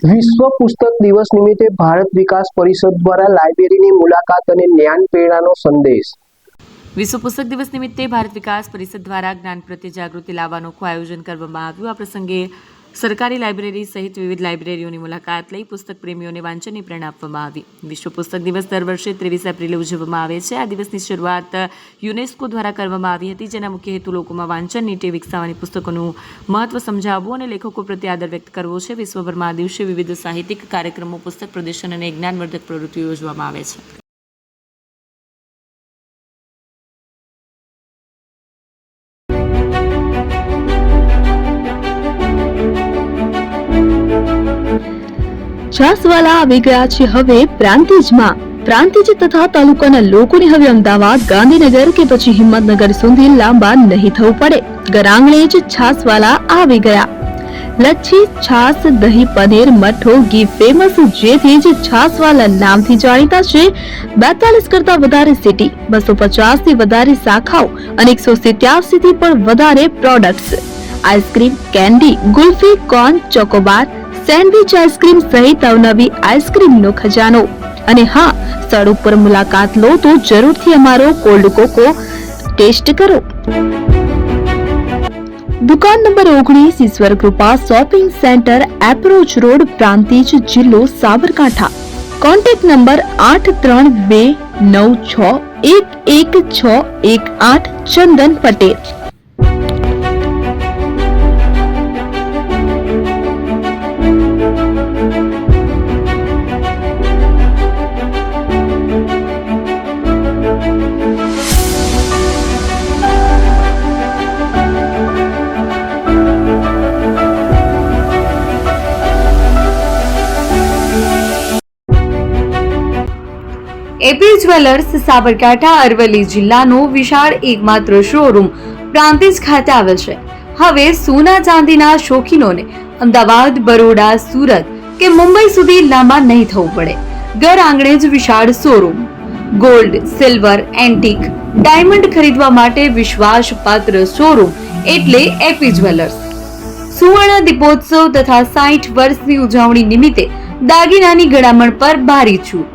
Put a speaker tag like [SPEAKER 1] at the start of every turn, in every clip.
[SPEAKER 1] વિશ્વ પુસ્તક દિવસ નિમિત્તે ભારત વિકાસ પરિષદ દ્વારા લાઇબ્રેરીની મુલાકાત અને જ્ઞાન પ્રેરણાનો સંદેશ.
[SPEAKER 2] વિશ્વ પુસ્તક દિવસ નિમિત્તે ભારત વિકાસ પરિષદ દ્વારા જ્ઞાન પ્રત્યે જાગૃતિ લાવવાનું આયોજન કરવામાં આવ્યું. આ પ્રસંગે સરકારી લાઇબ્રેરી સહિત વિવિધ લાઇબ્રેરીઓની મુલાકાત લઈ પુસ્તક પ્રેમીઓને વાંચનની પ્રેરણા આપવામાં આવી. વિશ્વ પુસ્તક દિવસ દર વર્ષે 23 એપ્રિલે ઉજવવામાં આવે છે. આ દિવસની શરૂઆત યુનેસ્કો દ્વારા કરવામાં આવી હતી, જેના મુખ્ય હેતુ લોકોમાં વાંચનની ટેવ વિકસાવવાની, પુસ્તકોનું મહત્વ સમજાવવું અને લેખકો પ્રત્યે આદર વ્યક્ત કરવો છે. વિશ્વભરમાં આ દિવસે વિવિધ સાહિત્યિક કાર્યક્રમો, પુસ્તક પ્રદર્શન અને જ્ઞાનવર્ધક પ્રવૃત્તિઓ યોજવામાં આવે છે.
[SPEAKER 3] છાસવાલા આવી ગયા છે હવે પ્રાંતિજમાં. પ્રાંતિજ તથા તાલુકાના લોકોને હવે અમદાવાદ, ગાંધીનગર કે પછી હિંમતનગર સુધી લાંબા નહીં થવું પડે. ઘર જ છાસવાલા આવી ગયા. લચ્છી, છાસ, દહીં, પનીર, મઠો, ઘી ફેમસ, જેથી જ છાસવાલા નામથી જાણીતા છે. 42 કરતા વધારે સિટી, 250 થી વધારે શાખાઓ અને 187 થી પણ વધારે products. Ice cream, candy, kulfi, corn, Chocobar, sandwich ice cream સહિત અવનવી આઈસ્ક્રીમનો ખજાનો. અને હા, સ્થળ ઉપર મુલાકાત લો તો જરૂરથી અમારો કોલ્ડ કોકો ટેસ્ટ કરો. દુકાન number 19, Ishwar Krupa shopping centre, approach road, Prantij, જિલ્લો Sabarkantha. Contact number 8329611618. Chandan Patel.
[SPEAKER 4] AP jewellers Sabarkantha Aravalli જિલ્લાનો વિશાળ એકમાત્ર શોરૂમ પ્રાંતિજ ખાતે આવેલ છે. હવે સોના ચાંદીના શોખીનોને અમદાવાદ, બરોડા, સુરત કે મુંબઈ સુધી લાંબા નહીં થવું પડે. ઘર આંગણે જ વિશાળ showroom. Gold, silver, antique, diamond ખરીદવા માટે વિશ્વાસપાત્ર શોરૂમ એટલે એપી જ્વેલર્સ. સુવર્ણ દીપોત્સવ તથા 60 વર્ષની ઉજવણી નિમિત્તે દાગીનાની ગળામણ પર ભારી છૂટ.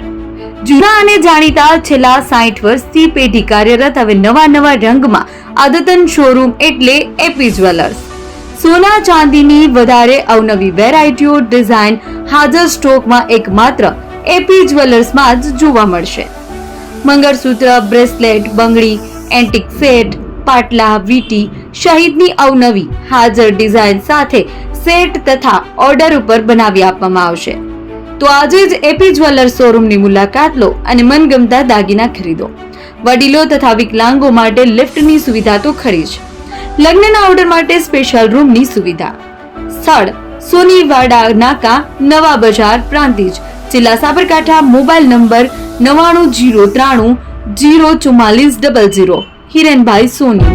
[SPEAKER 4] જૂના અને જાણીતા છેલ્લા 60 વર્ષથી પેઢી કાર્યરત હવે નવા રંગમાં અદ્યતન શોરૂમ એટલે એપી જ્વેલર્સ. સોના ચાંદીની વધારે અવનવી વેરાયટીઓ, ડિઝાઇન હાજર સ્ટોકમાં એકમાત્ર એપી જ્વેલર્સમાં જ જોવા મળશે. મંગળસૂત્ર, બ્રેસલેટ, બંગડી, એન્ટિક સેટ, પાટલા, વીટી સહિતની અવનવી હાજર ડિઝાઇન સાથે સેટ તથા ઓર્ડર ઉપર બનાવી આપવામાં આવશે. તો આજે જ એપી જ્વેલર્સ શોરૂમની મુલાકાત લો અને મનગમતા દાગીના ખરીદો. વડીલો તથા વિકલાંગો માટે લિફ્ટની સુવિધા તો ખરી જ. લગ્નના ઓર્ડર માટે સ્પેશિયલ રૂમની સુવિધા. સ્થળ સોનીવાડા નાકા, નવા બજાર, પ્રાંતિજ, જિલ્લા સાબરકાંઠા. Mobile number 9903304400. હિરેનભાઈ સોની.